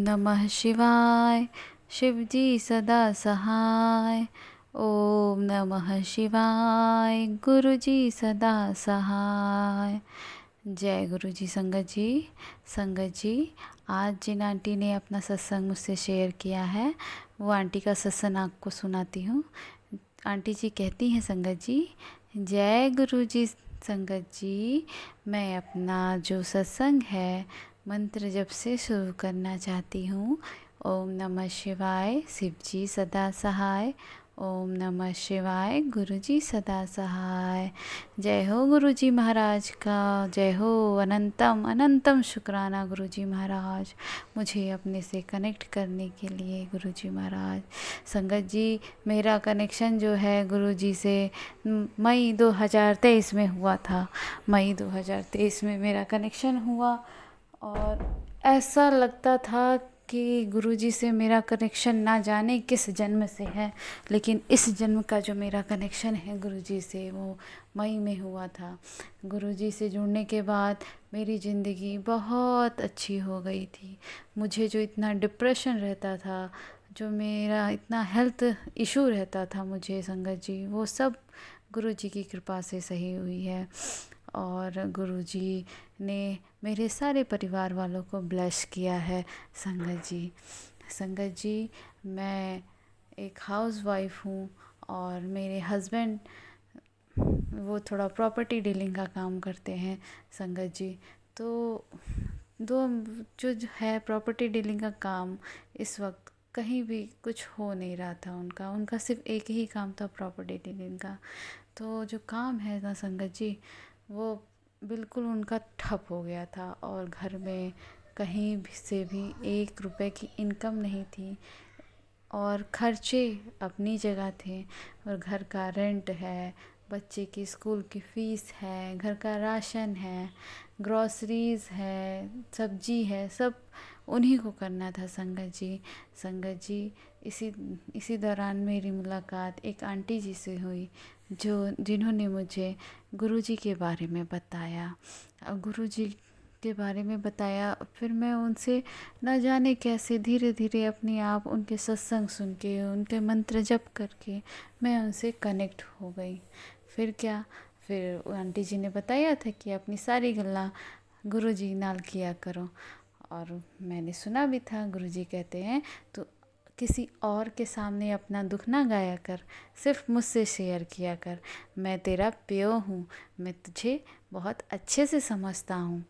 नमः शिवाय। शिवजी सदा सहाय। ओम नमः शिवाय। गुरुजी सदा सहाय। जय गुरुजी। संगत जी, आज जिन आंटी ने अपना सत्संग मुझसे शेयर किया है वो आंटी का सत्संग आपको सुनाती हूँ। आंटी जी कहती हैं, संगत जी जय गुरुजी। संगत जी, मैं अपना जो सत्संग है मंत्र जप से शुरू करना चाहती हूँ। ओम नमः शिवाय। शिवजी सदा सहाय। ओम नमः शिवाय। गुरुजी सदा सहाय। जय हो गुरुजी महाराज का। जय हो। अनंतम अनंतम शुक्राना गुरुजी महाराज, मुझे अपने से कनेक्ट करने के लिए गुरुजी महाराज। संगत जी, मेरा कनेक्शन जो है गुरुजी से मई 2023 में हुआ था। मई 2023 में मेरा कनेक्शन हुआ और ऐसा लगता था कि गुरुजी से मेरा कनेक्शन ना जाने किस जन्म से है, लेकिन इस जन्म का जो मेरा कनेक्शन है गुरुजी से वो मई में हुआ था। गुरुजी से जुड़ने के बाद मेरी ज़िंदगी बहुत अच्छी हो गई थी। मुझे जो इतना डिप्रेशन रहता था, जो मेरा इतना हेल्थ इशू रहता था मुझे, संगत जी वो सब गुरुजी की कृपा से सही हुई है। और गुरुजी ने मेरे सारे परिवार वालों को ब्लेस किया है। संगत जी, मैं एक हाउसवाइफ हूँ और मेरे हस्बैंड वो थोड़ा प्रॉपर्टी डीलिंग का काम करते हैं। संगत जी, तो दो जो है प्रॉपर्टी डीलिंग का काम, इस वक्त कहीं भी कुछ हो नहीं रहा था। उनका सिर्फ एक ही काम था, प्रॉपर्टी डीलिंग का। तो जो काम है ना संगत जी, वो बिल्कुल उनका ठप हो गया था और घर में कहीं भी से भी 1 रुपए की इनकम नहीं थी और खर्चे अपनी जगह थे। और घर का रेंट है, बच्चे की स्कूल की फ़ीस है, घर का राशन है, ग्रॉसरीज़ है, सब्जी है, सब उन्हीं को करना था। संगत जी, इसी दौरान मेरी मुलाकात एक आंटी जी से हुई जिन्होंने मुझे गुरुजी के बारे में बताया। गुरुजी के बारे में बताया, फिर मैं उनसे न जाने कैसे धीरे धीरे अपने आप उनके सत्संग सुन के, उनके मंत्र जप करके मैं उनसे कनेक्ट हो गई। फिर क्या, फिर आंटी जी ने बताया था कि अपनी सारी गल्ला गुरुजी नाल किया करो। और मैंने सुना भी था, गुरुजी कहते हैं तो किसी और के सामने अपना दुख ना गाया कर, सिर्फ मुझसे शेयर किया कर। मैं तेरा प्यो हूँ, मैं तुझे बहुत अच्छे से समझता हूँ।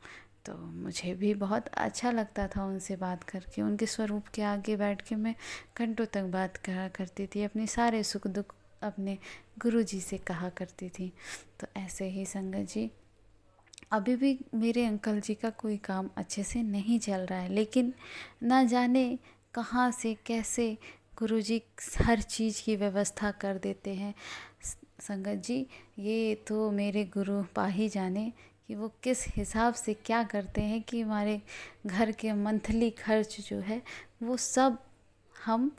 तो मुझे भी बहुत अच्छा लगता था उनसे बात करके। उनके स्वरूप के आगे बैठ के मैं घंटों तक बात करा करती थी, अपने सारे सुख दुख अपने गुरुजी से कहा करती थी। तो ऐसे ही संगत जी, अभी भी मेरे अंकल जी का कोई काम अच्छे से नहीं चल रहा है, लेकिन ना जाने कहाँ से कैसे गुरुजी हर चीज़ की व्यवस्था कर देते हैं। संगत जी, ये तो मेरे गुरु पा ही जाने कि वो किस हिसाब से क्या करते हैं कि हमारे घर के मंथली खर्च जो है वो सब हम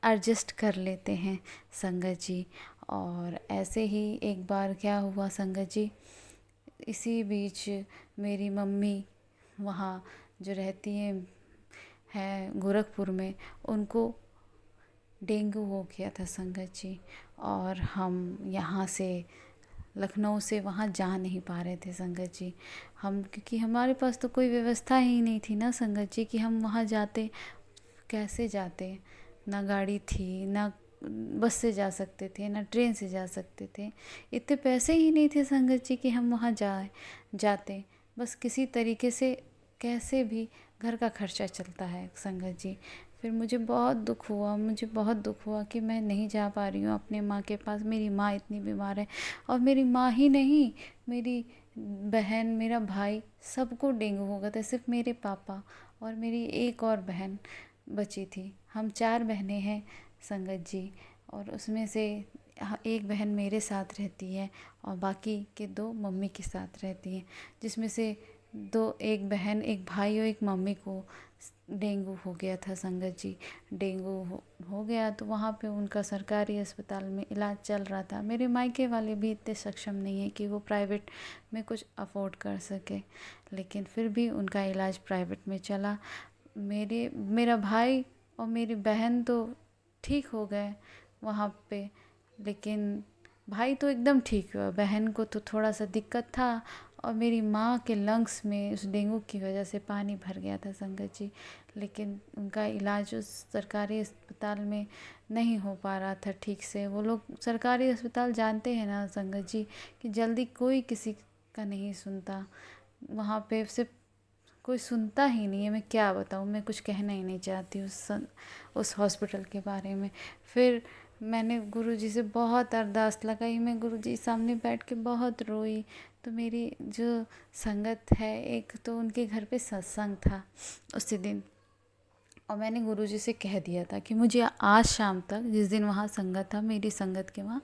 एडजस्ट कर लेते हैं। संगत जी, और ऐसे ही एक बार क्या हुआ संगत जी, इसी बीच मेरी मम्मी वहाँ जो रहती हैं गोरखपुर में, उनको डेंगू हो गया था संगत जी। और हम यहाँ से लखनऊ से वहाँ जा नहीं पा रहे थे संगत जी। हम क्योंकि हमारे पास तो कोई व्यवस्था ही नहीं थी ना संगत जी कि हम वहाँ जाते, कैसे जाते। ना गाड़ी थी, ना बस से जा सकते थे, ना ट्रेन से जा सकते थे। इतने पैसे ही नहीं थे संगत जी कि हम वहाँ जाते। बस किसी तरीके से कैसे भी घर का खर्चा चलता है संगत जी। फिर मुझे बहुत दुख हुआ कि मैं नहीं जा पा रही हूँ अपने माँ के पास। मेरी माँ इतनी बीमार है, और मेरी माँ ही नहीं, मेरी बहन, मेरा भाई, सबको डेंगू हो गया था। सिर्फ मेरे पापा और मेरी एक और बहन बची थी। हम 4 बहनें हैं संगत जी, और उसमें से एक बहन मेरे साथ रहती है और बाकी के 2 मम्मी के साथ रहती हैं, जिसमें से 2, एक बहन, एक भाई और एक मम्मी को डेंगू हो गया था संगत जी। डेंगू हो गया तो वहाँ पे उनका सरकारी अस्पताल में इलाज चल रहा था। मेरे मायके वाले भी इतने सक्षम नहीं है कि वो प्राइवेट में कुछ अफोर्ड कर सके, लेकिन फिर भी उनका इलाज प्राइवेट में चला। मेरा भाई और मेरी बहन तो ठीक हो गए वहाँ पे, लेकिन भाई तो एकदम ठीक हुआ, बहन को तो थोड़ा सा दिक्कत था। और मेरी माँ के लंग्स में उस डेंगू की वजह से पानी भर गया था संगत जी, लेकिन उनका इलाज उस सरकारी अस्पताल में नहीं हो पा रहा था ठीक से। वो लोग सरकारी अस्पताल जानते हैं ना संगत जी कि जल्दी कोई किसी का नहीं सुनता, वहाँ पे सिर्फ कोई सुनता ही नहीं है। मैं क्या बताऊँ, मैं कुछ कहना ही नहीं चाहती उस हॉस्पिटल के बारे में। फिर मैंने गुरुजी से बहुत अरदास लगाई, मैं गुरुजी सामने बैठ के बहुत रोई। तो मेरी जो संगत है, एक तो उनके घर पे सत्संग था उसी दिन, और मैंने गुरुजी से कह दिया था कि मुझे आज शाम तक, जिस दिन वहाँ संगत था मेरी संगत के वहाँ,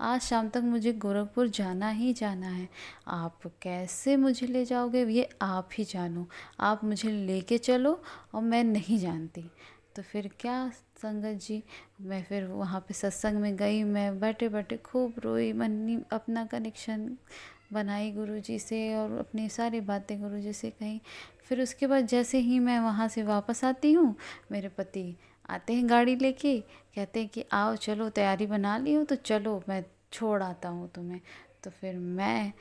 आज शाम तक मुझे गोरखपुर जाना ही जाना है। आप कैसे मुझे ले जाओगे ये आप ही जानो, आप मुझे लेके चलो, और मैं नहीं जानती। तो फिर क्या संगत जी, मैं फिर वहाँ पे सत्संग में गई, मैं बैठे बैठे खूब रोई, मन्नी अपना कनेक्शन बनाई गुरुजी से और अपनी सारी बातें गुरुजी से कही। फिर उसके बाद जैसे ही मैं वहाँ से वापस आती हूँ, मेरे पति आते हैं गाड़ी लेके, कहते हैं कि आओ चलो, तैयारी बना ली हो तो चलो, मैं छोड़ आता हूँ तुम्हें। तो फिर मैं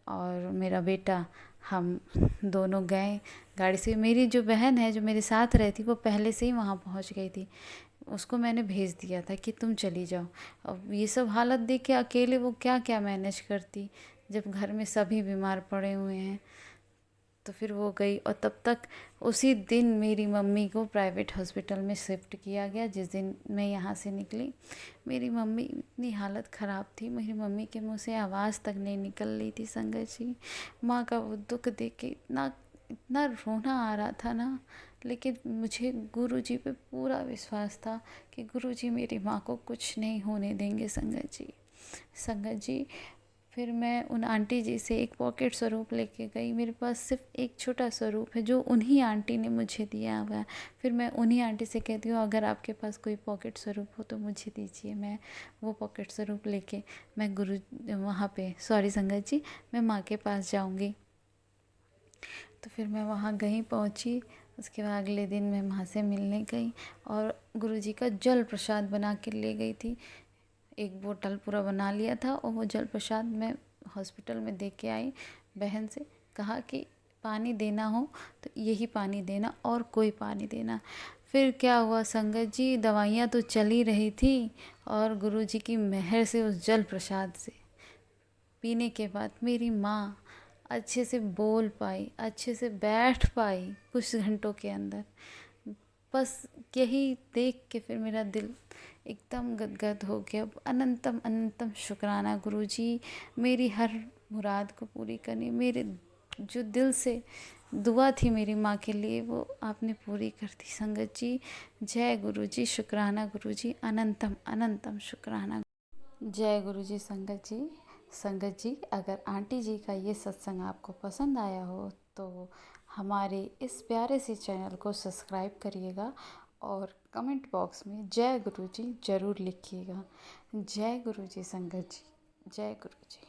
और मेरा बेटा, हम दोनों गए गाड़ी से। मेरी जो बहन है जो मेरे साथ रहती, वो पहले से ही वहाँ पहुँच गई थी, उसको मैंने भेज दिया था कि तुम चली जाओ। अब ये सब हालत देख के अकेले वो क्या क्या मैनेज करती, जब घर में सभी बीमार पड़े हुए हैं। तो फिर वो गई, और तब तक उसी दिन मेरी मम्मी को प्राइवेट हॉस्पिटल में शिफ्ट किया गया। जिस दिन मैं यहाँ से निकली, मेरी मम्मी इतनी हालत ख़राब थी, मेरी मम्मी के मुंह से आवाज़ तक नहीं निकल रही थी संगत जी। माँ का वो दुख देख के इतना इतना रोना आ रहा था ना, लेकिन मुझे गुरुजी पे पूरा विश्वास था कि गुरुजी मेरी माँ को कुछ नहीं होने देंगे संगत जी। संगत जी, फिर मैं उन आंटी जी से एक पॉकेट स्वरूप लेके गई। मेरे पास सिर्फ एक छोटा स्वरूप है जो उन्हीं आंटी ने मुझे दिया हुआ है। फिर मैं उन्हीं आंटी से कहती हूँ, अगर आपके पास कोई पॉकेट स्वरूप हो तो मुझे दीजिए। मैं वो पॉकेट स्वरूप लेके मैं गुरु वहाँ पे, सॉरी संगत जी, मैं माँ के पास जाऊँगी। तो फिर मैं वहाँ गई, पहुँची। उसके बाद अगले दिन मैं माँ से मिलने गई और गुरुजी का जल प्रसाद बना के ले गई थी। एक बोतल पूरा बना लिया था, और वो जल प्रसाद मैं हॉस्पिटल में दे के आई। बहन से कहा कि पानी देना हो तो यही पानी देना, और कोई पानी देना। फिर क्या हुआ संगत जी, दवाइयाँ तो चली रही थी, और गुरुजी की मेहर से उस जल प्रसाद से पीने के बाद मेरी माँ अच्छे से बोल पाई, अच्छे से बैठ पाई कुछ घंटों के अंदर। बस यही देख के फिर मेरा दिल एकदम गदगद हो गया। अनंतम अनंतम शुक्राना गुरुजी, मेरी हर मुराद को पूरी करनी। मेरे जो दिल से दुआ थी मेरी माँ के लिए, वो आपने पूरी कर दी संगत जी। जय गुरुजी, शुक्राना गुरुजी, अनंतम अनंतम शुक्राना। जय गुरुजी संगत जी। संगत जी, अगर आंटी जी का ये सत्संग आपको पसंद आया हो तो हमारे इस प्यारे से चैनल को सब्सक्राइब करिएगा, और कमेंट बॉक्स में जय गुरुजी ज़रूर लिखिएगा। जय गुरुजी संगत जी, जय गुरुजी।